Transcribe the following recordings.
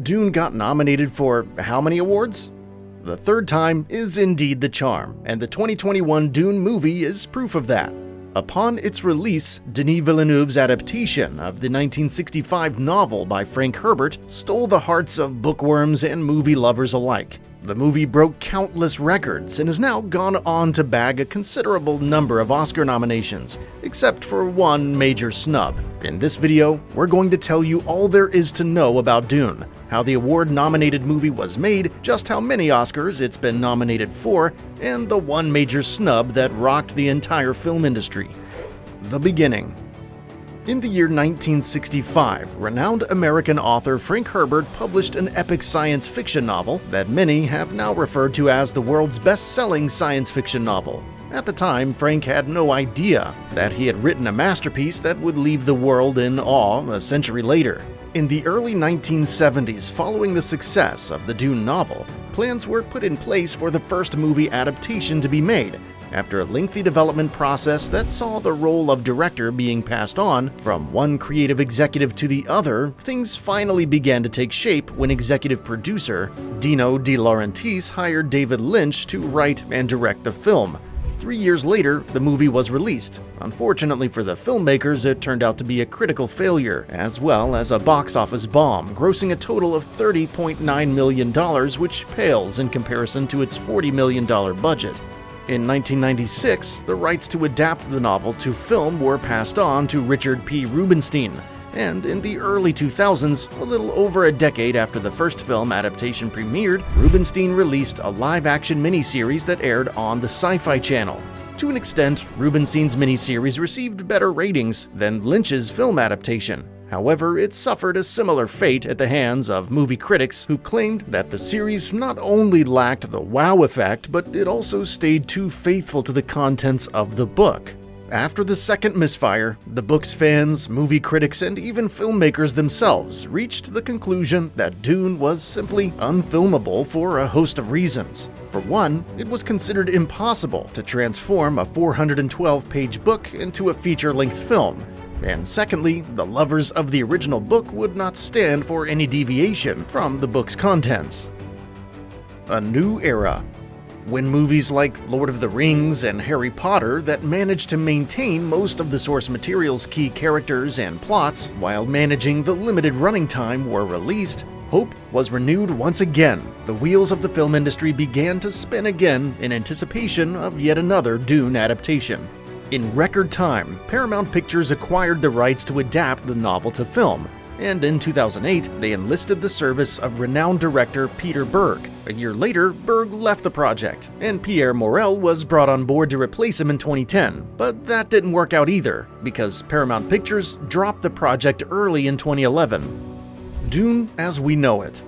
Dune got nominated for how many awards? The third time is indeed the charm, and the 2021 Dune movie is proof of that. Upon its release, Denis Villeneuve's adaptation of the 1965 novel by Frank Herbert stole the hearts of bookworms and movie lovers alike. The movie broke countless records and has now gone on to bag a considerable number of Oscar nominations, except for one major snub. In this video, we're going to tell you all there is to know about Dune, how the award-nominated movie was made, just how many Oscars it's been nominated for, and the one major snub that rocked the entire film industry. The beginning. In the year 1965, renowned American author Frank Herbert published an epic science fiction novel that many have now referred to as the world's best-selling science fiction novel. At the time, Frank had no idea that he had written a masterpiece that would leave the world in awe a century later. In the early 1970s, following the success of the Dune novel, plans were put in place for the first movie adaptation to be made. After a lengthy development process that saw the role of director being passed on from one creative executive to the other, things finally began to take shape when executive producer Dino De Laurentiis hired David Lynch to write and direct the film. 3 years later, the movie was released. Unfortunately for the filmmakers, it turned out to be a critical failure, as well as a box office bomb, grossing a total of $30.9 million, which pales in comparison to its $40 million budget. In 1996, the rights to adapt the novel to film were passed on to Richard P. Rubinstein, and in the early 2000s, a little over a decade after the first film adaptation premiered, Rubinstein released a live-action miniseries that aired on the Sci-Fi Channel. To an extent, Rubinstein's miniseries received better ratings than Lynch's film adaptation. However, it suffered a similar fate at the hands of movie critics who claimed that the series not only lacked the wow effect, but it also stayed too faithful to the contents of the book. After the second misfire, the book's fans, movie critics, and even filmmakers themselves reached the conclusion that Dune was simply unfilmable for a host of reasons. For one, it was considered impossible to transform a 412-page book into a feature-length film. And secondly, the lovers of the original book would not stand for any deviation from the book's contents. A new era. When movies like Lord of the Rings and Harry Potter that managed to maintain most of the source material's key characters and plots while managing the limited running time were released, hope was renewed once again. The wheels of the film industry began to spin again in anticipation of yet another Dune adaptation. In record time, Paramount Pictures acquired the rights to adapt the novel to film, and in 2008, they enlisted the service of renowned director Peter Berg. A year later, Berg left the project, and Pierre Morel was brought on board to replace him in 2010. But that didn't work out either, because Paramount Pictures dropped the project early in 2011. Dune as we know it.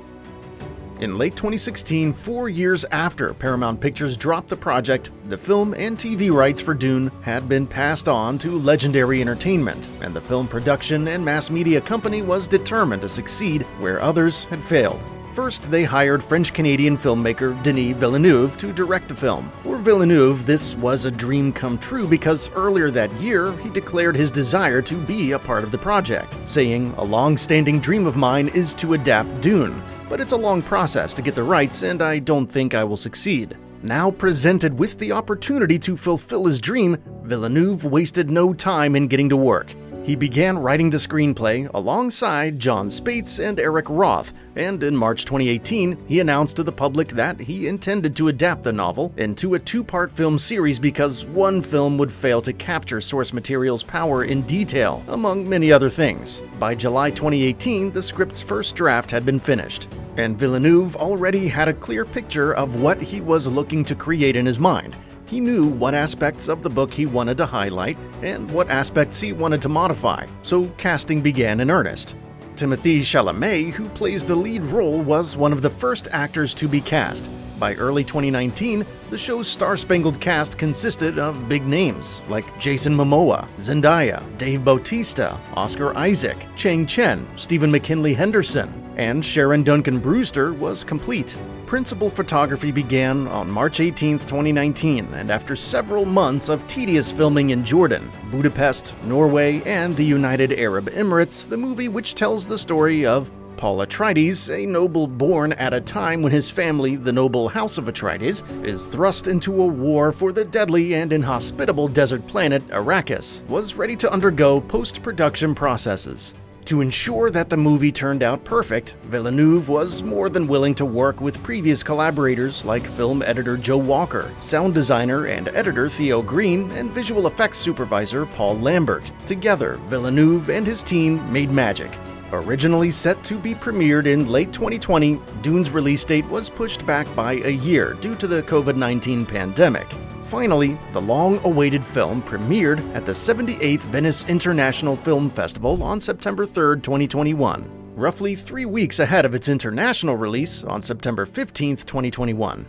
In late 2016, 4 years after Paramount Pictures dropped the project, the film and TV rights for Dune had been passed on to Legendary Entertainment, and the film production and mass media company was determined to succeed where others had failed. First, they hired French-Canadian filmmaker Denis Villeneuve to direct the film. For Villeneuve, this was a dream come true because earlier that year, he declared his desire to be a part of the project, saying, "A long-standing dream of mine is to adapt Dune. But it's a long process to get the rights, and I don't think I will succeed." Now presented with the opportunity to fulfill his dream, Villeneuve wasted no time in getting to work. He began writing the screenplay alongside John Spates and Eric Roth, and in March 2018, he announced to the public that he intended to adapt the novel into a two-part film series because one film would fail to capture source material's power in detail, among many other things. By July 2018, the script's first draft had been finished, and Villeneuve already had a clear picture of what he was looking to create in his mind. He knew what aspects of the book he wanted to highlight and what aspects he wanted to modify, so casting began in earnest. Timothée Chalamet, who plays the lead role, was one of the first actors to be cast. By early 2019, the show's star-spangled cast consisted of big names like Jason Momoa, Zendaya, Dave Bautista, Oscar Isaac, Chang Chen, Stephen McKinley Henderson, and Sharon Duncan Brewster was complete. Principal photography began on March 18, 2019, and after several months of tedious filming in Jordan, Budapest, Norway, and the United Arab Emirates, the movie, which tells the story of Paul Atreides, a noble born at a time when his family, the noble House of Atreides, is thrust into a war for the deadly and inhospitable desert planet Arrakis, was ready to undergo post-production processes. To ensure that the movie turned out perfect, Villeneuve was more than willing to work with previous collaborators like film editor Joe Walker, sound designer and editor Theo Green, and visual effects supervisor Paul Lambert. Together, Villeneuve and his team made magic. Originally set to be premiered in late 2020, Dune's release date was pushed back by a year due to the COVID-19 pandemic. Finally, the long-awaited film premiered at the 78th Venice International Film Festival on September 3, 2021, roughly 3 weeks ahead of its international release on September 15, 2021.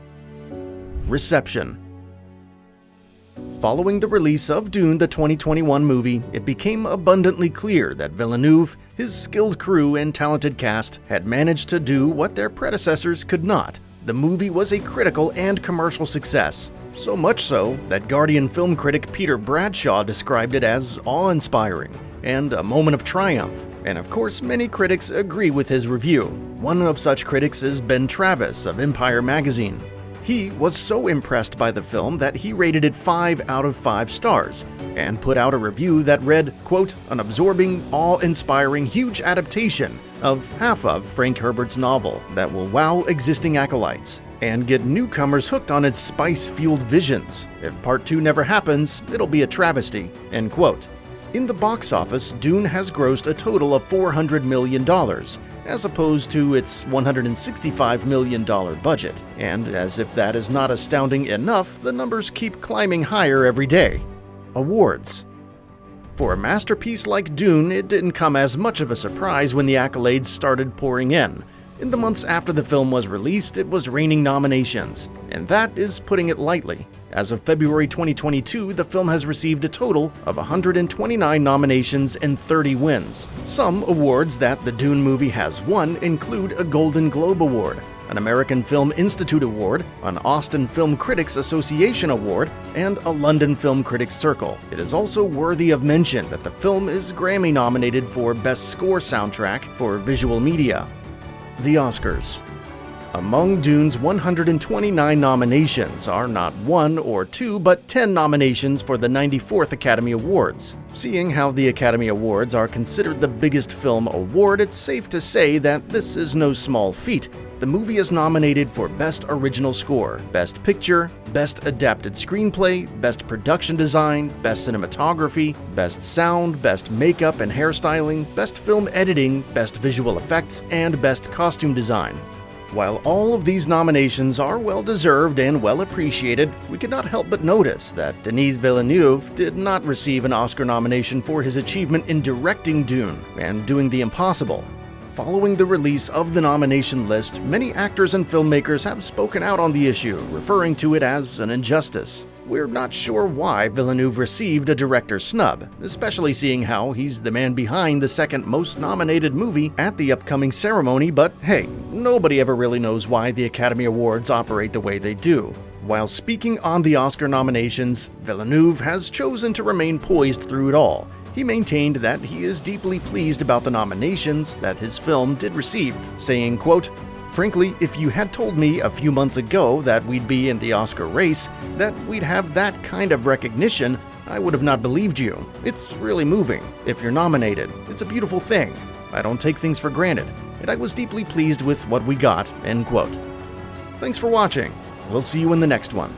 Reception. Following the release of Dune, the 2021 movie, it became abundantly clear that Villeneuve, his skilled crew, and talented cast had managed to do what their predecessors could not. The movie was a critical and commercial success, so much so that Guardian film critic Peter Bradshaw described it as awe-inspiring and a moment of triumph. And of course, many critics agree with his review. One of such critics is Ben Travis of Empire magazine. He was so impressed by the film that he rated it 5 out of 5 stars and put out a review that read, quote, "an absorbing, awe-inspiring, huge adaptation of half of Frank Herbert's novel that will wow existing acolytes and get newcomers hooked on its spice-fueled visions. If part 2 never happens, it'll be a travesty," end quote. In the box office, Dune has grossed a total of $400 million, as opposed to its $165 million budget. And as if that is not astounding enough, the numbers keep climbing higher every day. Awards. For a masterpiece like Dune, it didn't come as much of a surprise when the accolades started pouring in. In the months after the film was released, it was raining nominations, and that is putting it lightly. As of February 2022, the film has received a total of 129 nominations and 30 wins. Some awards that the Dune movie has won include a Golden Globe Award, an American Film Institute Award, an Austin Film Critics Association Award, and a London Film Critics Circle. It is also worthy of mention that the film is Grammy nominated for Best Score Soundtrack for Visual Media. The Oscars. Among Dune's 129 nominations are not 1 or 2, but 10 nominations for the 94th Academy Awards. Seeing how the Academy Awards are considered the biggest film award, it's safe to say that this is no small feat. The movie is nominated for Best Original Score, Best Picture, Best Adapted Screenplay, Best Production Design, Best Cinematography, Best Sound, Best Makeup and Hairstyling, Best Film Editing, Best Visual Effects, and Best Costume Design. While all of these nominations are well-deserved and well-appreciated, we could not help but notice that Denise Villeneuve did not receive an Oscar nomination for his achievement in directing Dune and doing the impossible. Following the release of the nomination list, many actors and filmmakers have spoken out on the issue, referring to it as an injustice. We're not sure why Villeneuve received a director's snub, especially seeing how he's the man behind the second most nominated movie at the upcoming ceremony, but hey, nobody ever really knows why the Academy Awards operate the way they do. While speaking on the Oscar nominations, Villeneuve has chosen to remain poised through it all. He maintained that he is deeply pleased about the nominations that his film did receive, saying, quote, "Frankly, if you had told me a few months ago that we'd be in the Oscar race, that we'd have that kind of recognition, I would have not believed you. It's really moving. If you're nominated, it's a beautiful thing. I don't take things for granted, and I was deeply pleased with what we got," end quote. Thanks for watching. We'll see you in the next one.